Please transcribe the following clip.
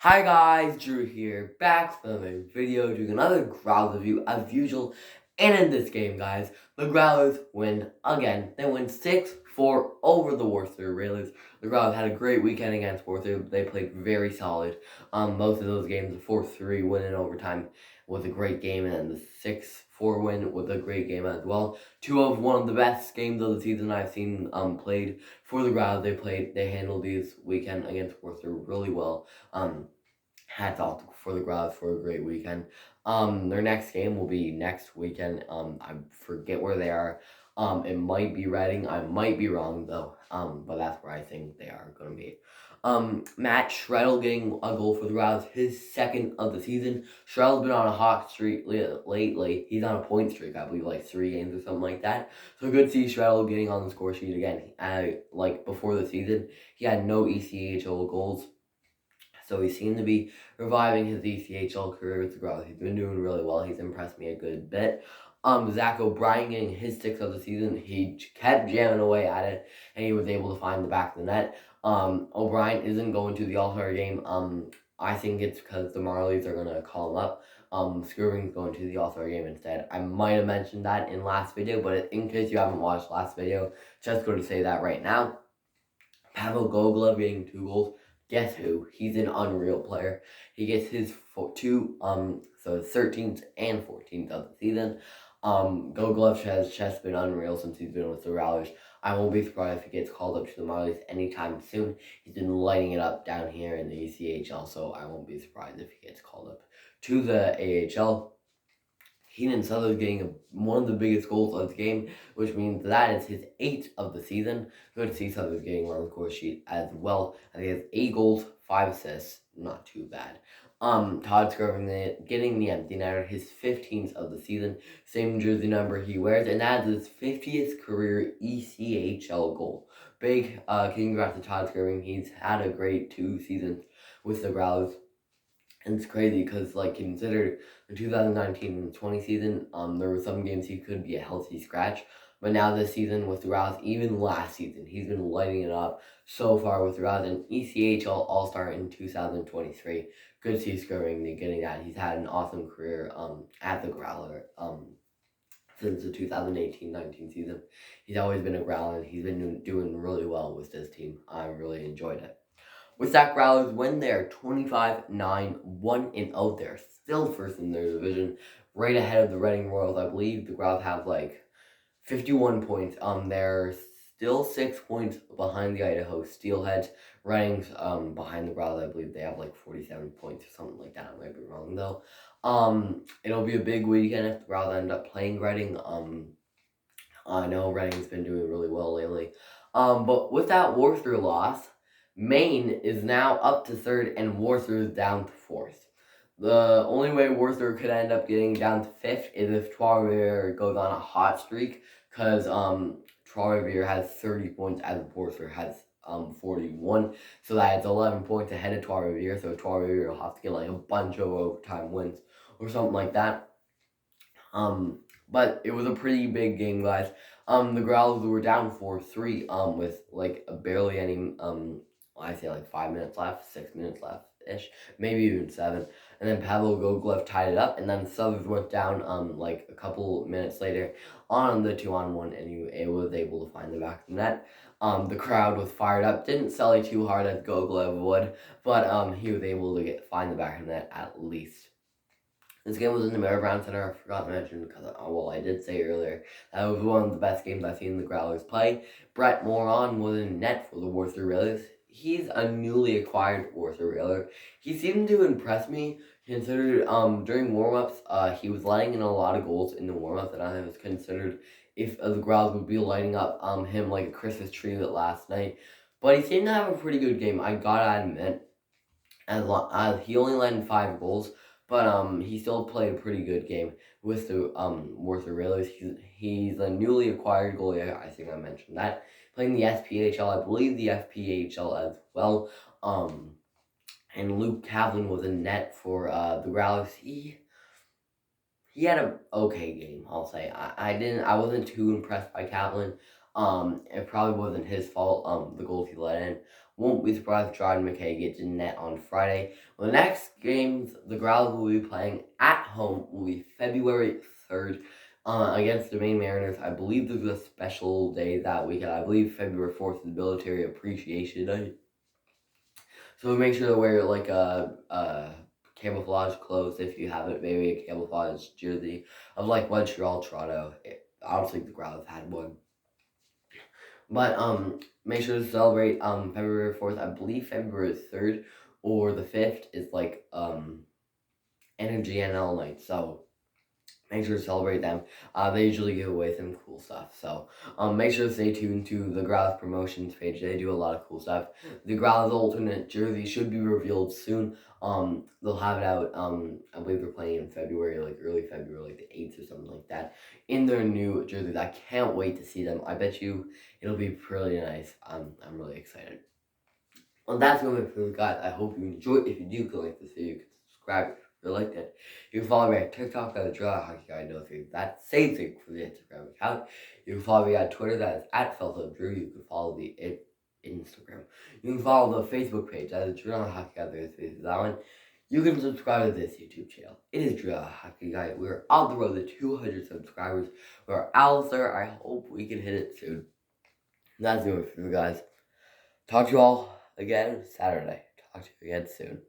Hi guys, Drew here, back with another video, doing another Growlers review as usual. And in this game, guys, the Growlers win again. They win 6-4 over the Worcester Railers. The Growlers had a great weekend against Worcester. They played very solid. Most of those games, the 4-3 win in overtime was a great game, and the 6-4 win was a great game as well. Two of one of the best games of the season I've seen played for the Growlers. They handled these weekend against Worcester really well. Hats off for the Growlers for a great weekend. Their next game will be next weekend. I forget where they are. It might be Reading. I might be wrong though. But that's where I think they are going to be. Matt Shreddle getting a goal for the Growlers, his second of the season. Shreddle's been on a hot streak lately. He's on a point streak, I believe, like 3 games or something like that. So good to see Shreddle getting on the score sheet again. Like before the season, he had no ECHL goals. So he seemed to be reviving his ECHL career with the Growlers. He's been doing really well. He's impressed me a good bit. Zach O'Brien getting his 6th of the season. He kept jamming away at it, and he was able to find the back of the net. O'Brien isn't going to the All-Star game. I think it's because the Marlies are going to call him up. Skirving's going to the All-Star game instead. I might have mentioned that in last video, but in case you haven't watched last video, just going to say that right now. Pavel Goglev getting 2 goals. Guess who? He's an unreal player. He gets his 13th and 14th of the season. Goglev has just been unreal since he's been with the Growlers. I won't be surprised if he gets called up to the Marlies anytime soon. He's been lighting it up down here in the ECHL, so I won't be surprised if he gets called up to the AHL. Keenan Suther's getting one of the biggest goals of the game, which means that is his 8th of the season. Good to see Suther's getting on the score sheet as well. And he has 8 goals, 5 assists. Not too bad. Todd Skirving getting the empty netter, his 15th of the season. Same jersey number he wears, and that's his 50th career ECHL goal. Big congrats to Todd Skirving. He's had a great 2 seasons with the Growlers. And it's crazy because, like, considered the 2019-20 season, there were some games he could be a healthy scratch. But now this season with the Growlers, even last season, he's been lighting it up so far with the Growlers. And ECHL All-Star in 2023. Good to see Skirving getting that. He's had an awesome career at the Growler since the 2018-19 season. He's always been a Growler, and he's been doing really well with this team. I really enjoyed it. With that, Growlers win there 25-9, 1-0. They're still first in their division, right ahead of the Reading Royals. I believe the Growlers have like 51 points. They're still 6 points behind the Idaho Steelheads. Reading's behind the Growlers. I believe they have like 47 points or something like that. I might be wrong though. It'll be a big weekend if the Growlers end up playing Reading. I know Reading's been doing really well lately. But with that Worcester loss, Maine is now up to 3rd and Worcester is down to 4th. The only way Worcester could end up getting down to 5th is if Trois-Rivières goes on a hot streak, because Trois-Rivières has 30 points as Worcester has 41, so that's 11 points ahead of Trois-Rivières, so Trois-Rivières will have to get like a bunch of overtime wins or something like that. But it was a pretty big game, guys. The Growlers were down 4-3, with like barely any, I say like 5 minutes left, 6 minutes left-ish, maybe even 7. And then Pavel Goglev tied it up, and then Southers went down, like a couple minutes later on the 2-on-1, and he was able to find the back of the net. The crowd was fired up, didn't sully too hard as Goglev would, but he was able to find the back of the net at least. This game was in the Mary Brown Center. I forgot to mention because, well, I did say earlier that was one of the best games I've seen the Growlers play. Brett Moron was in net for the Worcester Railers. He's a newly acquired Worcester Railer. He seemed to impress me, considered during warm-ups, he was letting in a lot of goals in the warm-ups, and I was considered if the Growlers would be lighting up him like a Christmas tree last night. But he seemed to have a pretty good game, I gotta admit. As he only let in 5 goals, but he still played a pretty good game with the Worcester Railers. He's a newly acquired goalie. I think I mentioned that. Playing the SPHL, I believe the FPHL as well. And Luke Kaplan was in net for the Growlers. He had an okay game, I'll say. I wasn't too impressed by Kaplan. It probably wasn't his fault, the goals he let in. Won't be surprised if Jordan McKay gets in net on Friday. Well, the next games the Growls will be playing at home will be February 3rd against the Maine Mariners. I believe there's a special day that weekend. I believe February 4th is Military Appreciation Day. So make sure to wear like a camouflage clothes if you have it. Maybe a camouflage jersey of like Montreal, Toronto. I don't think the Growls had one. But make sure to celebrate February 4th. I believe February 3rd or the 5th is like Energy NL night. So make sure to celebrate them. They usually give away some cool stuff. So make sure to stay tuned to the Growls promotions page. They do a lot of cool stuff. The Growls alternate jersey should be revealed soon. They'll have it out. I believe they're playing in February, like early February, like the 8th or something like that, in their new jerseys. I can't wait to see them. I bet you it'll be pretty nice. I'm really excited. Well, that's going to be it for you guys. I hope you enjoyed. If you do, go like this video, you can subscribe if you like it. You can follow me on TikTok at the Draw Hockey Guy. Know that same thing for the Instagram account. You can follow me on Twitter. That is at FeltOfDrew. You can follow the Instagram. You can follow the Facebook page. That is Draw Hockey Guy. There's that one. You can subscribe to this YouTube channel. It is Draw Hockey Guy. We're on the road to 200 subscribers. We're out there. I hope we can hit it soon. That's it for you guys. Talk to you all again Saturday. Talk to you again soon.